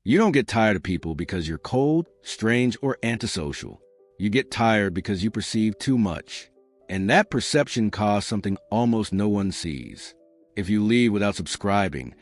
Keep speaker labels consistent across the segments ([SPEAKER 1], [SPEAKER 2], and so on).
[SPEAKER 1] You don't get tired of people because you're cold, strange, or antisocial. You get tired because you perceive too much. And that perception caused something almost no one sees. If you leave without subscribing,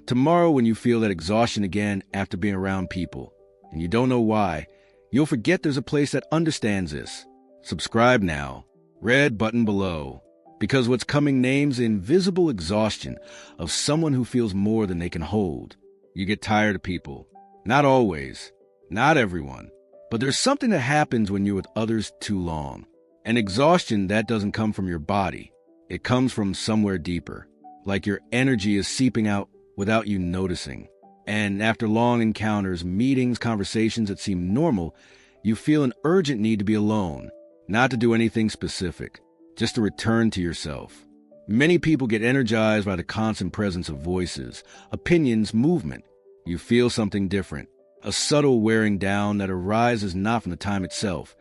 [SPEAKER 1] tomorrow when you feel that exhaustion again after being around people, and you don't know why, you'll forget there's a place that understands this. Subscribe now. Red button below. Because what's coming names the invisible exhaustion of someone who feels more than they can hold. You get tired of people. Not always. Not everyone. But there's something that happens when you're with others too long. An exhaustion that doesn't come from your body. It comes from somewhere deeper. Like your energy is seeping out without you noticing. And after long encounters, meetings, conversations that seem normal, you feel an urgent need to be alone. Not to do anything specific. Just to return to yourself. Many people get energized by the constant presence of voices, opinions, movement. You feel something different, a subtle wearing down that arises not from the time itself,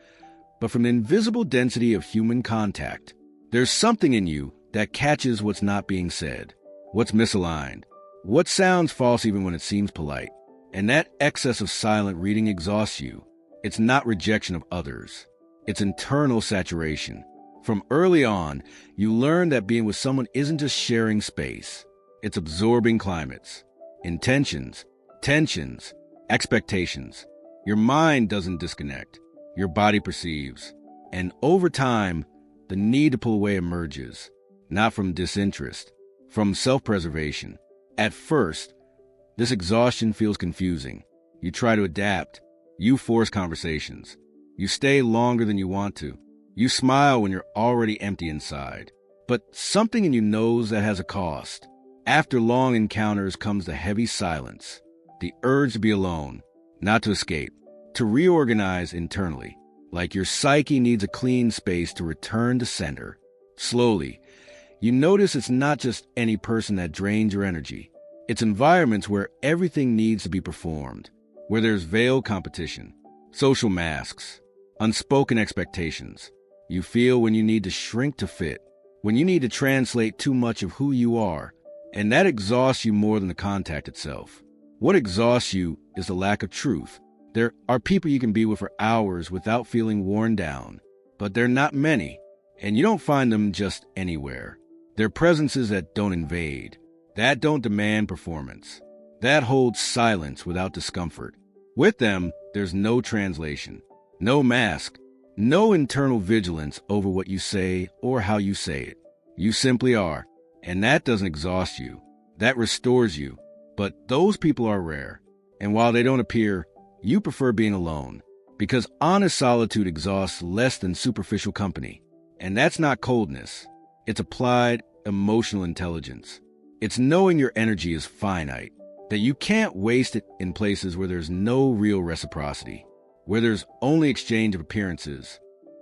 [SPEAKER 1] but from the invisible density of human contact. There's something in you that catches what's not being said, what's misaligned, what sounds false even when it seems polite. And that excess of silent reading exhausts you. It's not rejection of others. It's internal saturation. From early on, you learn that being with someone isn't just sharing space. It's absorbing climates, intentions, tensions, expectations. Your mind doesn't disconnect. Your body perceives. And over time, the need to pull away emerges, not from disinterest, from self-preservation. At first, this exhaustion feels confusing. You try to adapt. You force conversations. You stay longer than you want to. You smile when you're already empty inside. But something in you knows that has a cost. After long encounters comes the heavy silence, the urge to be alone, not to escape, to reorganize internally, like your psyche needs a clean space to return to center. Slowly, you notice it's not just any person that drains your energy. It's environments where everything needs to be performed, where there's veiled competition, social masks, unspoken expectations. You feel when you need to shrink to fit, when you need to translate too much of who you are, and that exhausts you more than the contact itself. What exhausts you is the lack of truth. There are people you can be with for hours without feeling worn down, but they're not many, and you don't find them just anywhere. They're presences that don't invade, that don't demand performance, that hold silence without discomfort. With them, there's no translation, no mask, no internal vigilance over what you say or how you say it. You simply are, and that doesn't exhaust you. That restores you. But those people are rare, and while they don't appear, you prefer being alone, because honest solitude exhausts less than superficial company. And that's not coldness. It's applied emotional intelligence. It's knowing your energy is finite, that you can't waste it in places where there's no real reciprocity, where there's only exchange of appearances.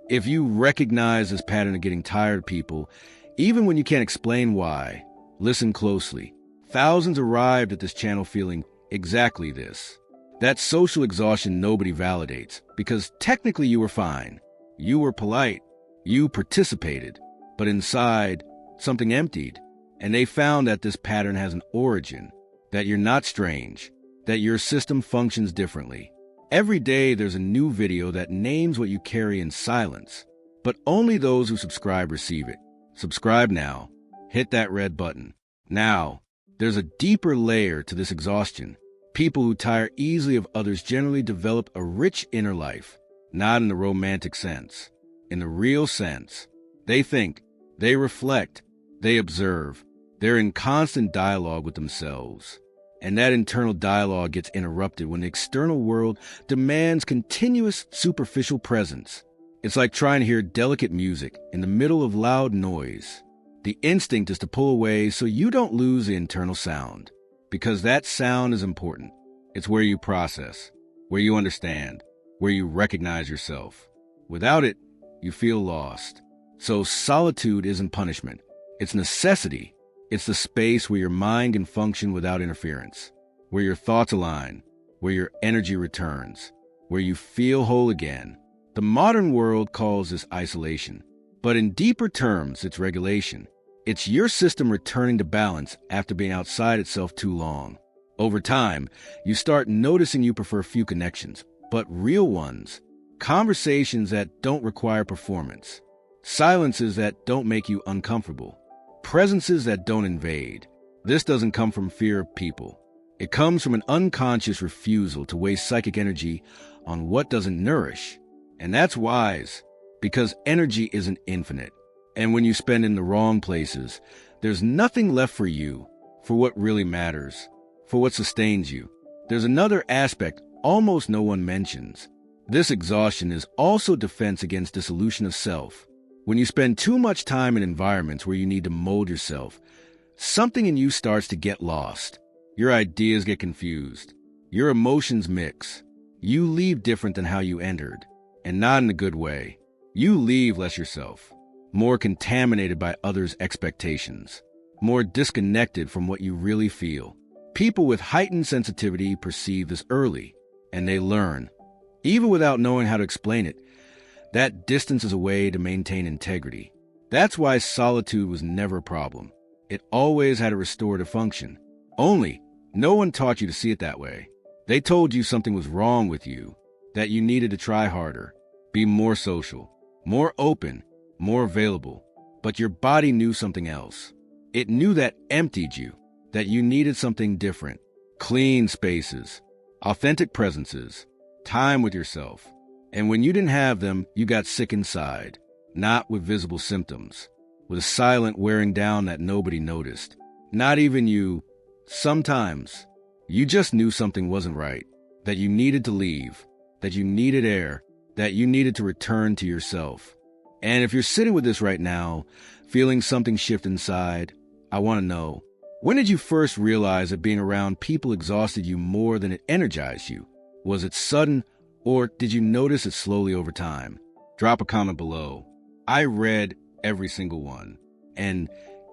[SPEAKER 1] If you recognize this pattern of getting tired of people, even when you can't explain why, listen closely. Thousands arrived at this channel feeling exactly this. That social exhaustion nobody validates, because technically you were fine. You were polite. You participated. But inside, something emptied. And they found that this pattern has an origin, that you're not strange, that your system functions differently. Every day there's a new video that names what you carry in silence, but only those who subscribe receive it. Subscribe now. Hit that red button. Now, there's a deeper layer to this exhaustion. People who tire easily of others generally develop a rich inner life, not in the romantic sense, in the real sense. They think, they reflect, they observe. They're in constant dialogue with themselves. And that internal dialogue gets interrupted when the external world demands continuous superficial presence. It's like trying to hear delicate music in the middle of loud noise. The instinct is to pull away so you don't lose the internal sound, because that sound is important. It's where you process, where you understand, where you recognize yourself. Without it, you feel lost. So solitude isn't punishment. It's necessity. It's the space where your mind can function without interference, where your thoughts align, where your energy returns, where you feel whole again. The modern world calls this isolation, but in deeper terms, it's regulation. It's your system returning to balance after being outside itself too long. Over time, you start noticing you prefer few connections, but real ones. Conversations that don't require performance. Silences that don't make you uncomfortable. Presences that don't invade. This doesn't come from fear of people. It comes from an unconscious refusal to waste psychic energy on what doesn't nourish. And that's wise, because energy isn't infinite. And when you spend in the wrong places, there's nothing left for you, for what really matters, for what sustains you. There's another aspect almost no one mentions. This exhaustion is also defense against dissolution of self. When you spend too much time in environments where you need to mold yourself, something in you starts to get lost. Your ideas get confused. Your emotions mix. You leave different than how you entered, and not in a good way. You leave less yourself, more contaminated by others' expectations, more disconnected from what you really feel. People with heightened sensitivity perceive this early, and they learn, even without knowing how to explain it, that distance is a way to maintain integrity. That's why solitude was never a problem. It always had a restorative function. Only, no one taught you to see it that way. They told you something was wrong with you, that you needed to try harder, be more social, more open, more available. But your body knew something else. It knew that emptied you, that you needed something different. Clean spaces, authentic presences, time with yourself. And when you didn't have them, you got sick inside, not with visible symptoms, with a silent wearing down that nobody noticed. Not even you. Sometimes, you just knew something wasn't right, that you needed to leave, that you needed air, that you needed to return to yourself. And if you're sitting with this right now, feeling something shift inside, I want to know, when did you first realize that being around people exhausted you more than it energized you? Was it sudden, or did you notice it slowly over time? Drop a comment below. I read every single one. And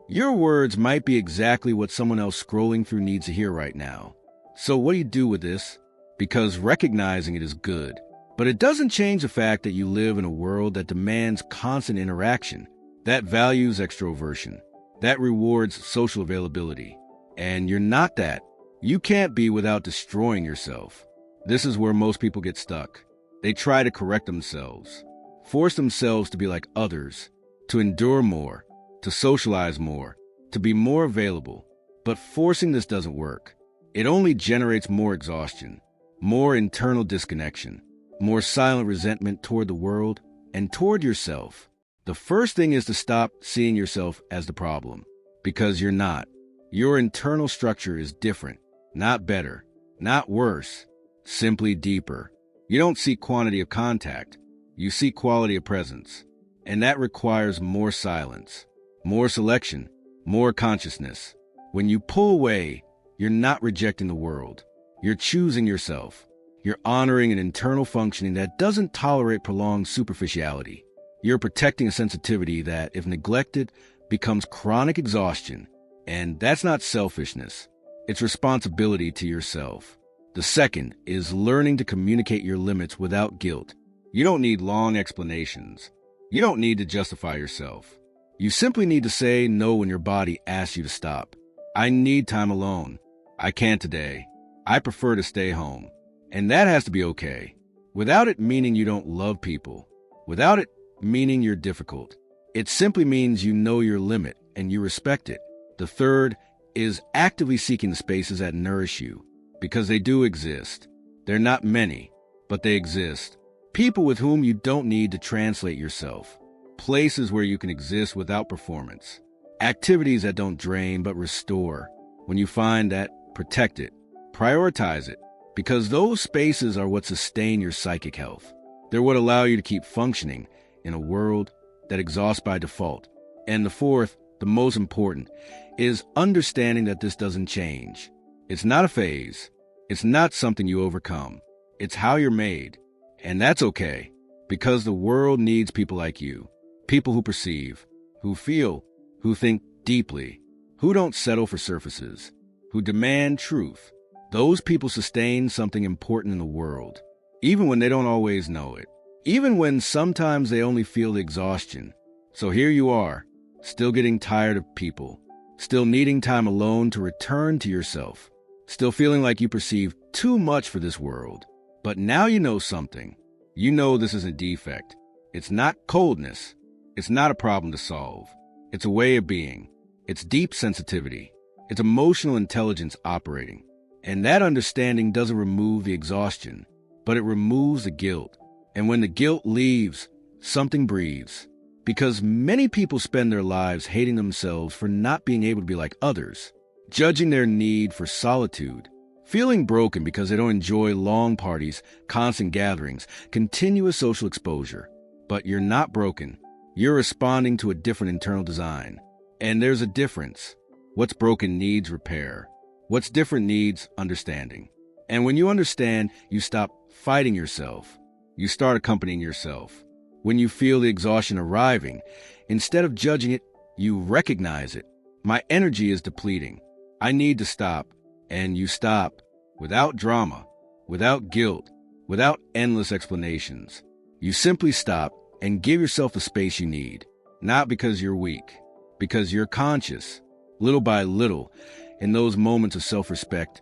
[SPEAKER 1] your words might be exactly what someone else scrolling through needs to hear right now. So what do you do with this? Because recognizing it is good. But it doesn't change the fact that you live in a world that demands constant interaction, that values extroversion, that rewards social availability. And you're not that. You can't be without destroying yourself. This is where most people get stuck. They try to correct themselves, force themselves to be like others, to endure more, to socialize more, to be more available. But forcing this doesn't work. It only generates more exhaustion, more internal disconnection, more silent resentment toward the world and toward yourself. The first thing is to stop seeing yourself as the problem, because you're not. Your internal structure is different, not better, not worse, simply deeper. You don't seek quantity of contact, you seek quality of presence. And that requires more silence, more selection, more consciousness. When you pull away, you're not rejecting the world. You're choosing yourself. You're honoring an internal functioning that doesn't tolerate prolonged superficiality. You're protecting a sensitivity that, if neglected, becomes chronic exhaustion. And that's not selfishness. It's responsibility to yourself. The second is learning to communicate your limits without guilt. You don't need long explanations. You don't need to justify yourself. You simply need to say no when your body asks you to stop. I need time alone. I can't today. I prefer to stay home. And that has to be okay. Without it meaning you don't love people. Without it meaning you're difficult. It simply means you know your limit and you respect it. The third is actively seeking the spaces that nourish you, because they do exist. They're not many, but they exist. People with whom you don't need to translate yourself. Places where you can exist without performance. Activities that don't drain but restore. When you find that, protect it. Prioritize it. Because those spaces are what sustain your psychic health. They're what allow you to keep functioning in a world that exhausts by default. And the fourth, the most important, is understanding that this doesn't change. It's not a phase. It's not something you overcome. It's how you're made. And that's okay, because the world needs people like you. People who perceive, who feel, who think deeply, who don't settle for surfaces, who demand truth. Those people sustain something important in the world, even when they don't always know it, even when sometimes they only feel the exhaustion. So here you are, still getting tired of people, still needing time alone to return to yourself. still feeling like you perceive too much for this world. But now you know something. You know this is a defect. It's not coldness. It's not a problem to solve. It's a way of being. It's deep sensitivity. It's emotional intelligence operating. And that understanding doesn't remove the exhaustion, but it removes the guilt. And when the guilt leaves, something breathes. Because many people spend their lives hating themselves for not being able to be like others, judging their need for solitude, feeling broken because they don't enjoy long parties, constant gatherings, continuous social exposure. But you're not broken. You're responding to a different internal design. And there's a difference. What's broken needs repair. What's different needs understanding. And when you understand, you stop fighting yourself. You start accompanying yourself. When you feel the exhaustion arriving, instead of judging it, you recognize it. My energy is depleting. I need to stop. And you stop, without drama, without guilt, without endless explanations. You simply stop and give yourself the space you need. Not because you're weak, because you're conscious. Little by little, in those moments of self-respect,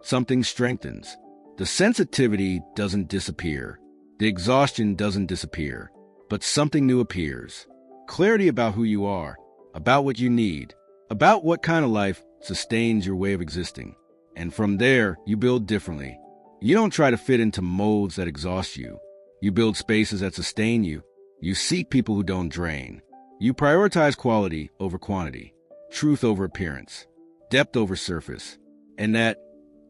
[SPEAKER 1] something strengthens. The sensitivity doesn't disappear. The exhaustion doesn't disappear. But something new appears. Clarity about who you are, about what you need, about what kind of life sustains your way of existing. And from there, you build differently. You don't try to fit into molds that exhaust you. You build spaces that sustain you. You seek people who don't drain. You prioritize quality over quantity, truth over appearance, depth over surface. And that,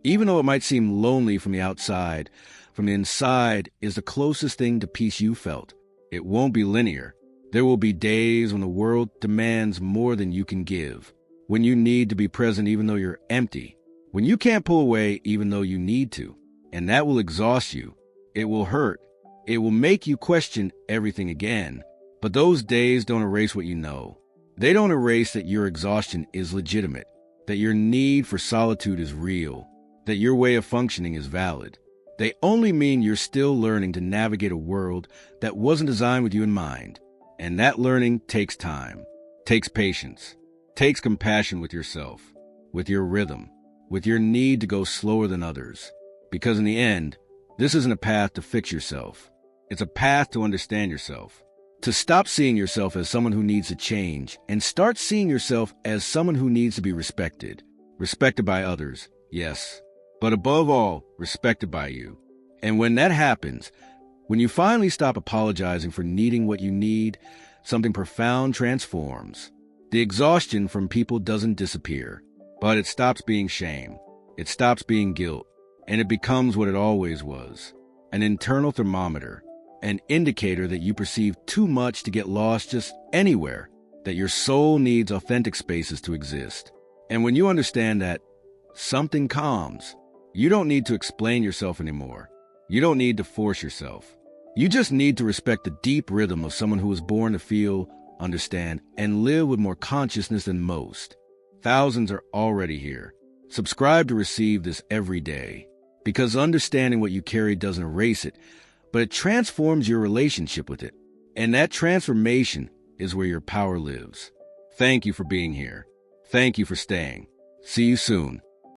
[SPEAKER 1] even though it might seem lonely from the outside, from the inside is the closest thing to peace you felt. It won't be linear. There will be days when the world demands more than you can give, when you need to be present even though you're empty, when you can't pull away even though you need to. And that will exhaust you. It will hurt. It will make you question everything again. But those days don't erase what you know. They don't erase that your exhaustion is legitimate, that your need for solitude is real, that your way of functioning is valid. They only mean you're still learning to navigate a world that wasn't designed with you in mind. And that learning takes time, takes patience, takes compassion with yourself, with your rhythm, with your need to go slower than others. Because in the end, this isn't a path to fix yourself. It's a path to understand yourself, to stop seeing yourself as someone who needs to change and start seeing yourself as someone who needs to be respected. Respected by others, yes, but above all, respected by you. And when that happens, when you finally stop apologizing for needing what you need, something profound transforms. The exhaustion from people doesn't disappear, but it stops being shame. It stops being guilt, and it becomes what it always was, an internal thermometer, an indicator that you perceive too much to get lost just anywhere, that your soul needs authentic spaces to exist. And when you understand that, something calms. You don't need to explain yourself anymore. You don't need to force yourself. You just need to respect the deep rhythm of someone who was born to feel, understand, and live with more consciousness than most. Thousands are already here. Subscribe to receive this every day, because understanding what you carry doesn't erase it, but it transforms your relationship with it. And that transformation is where your power lives. Thank you for being here. Thank you for staying. See you soon.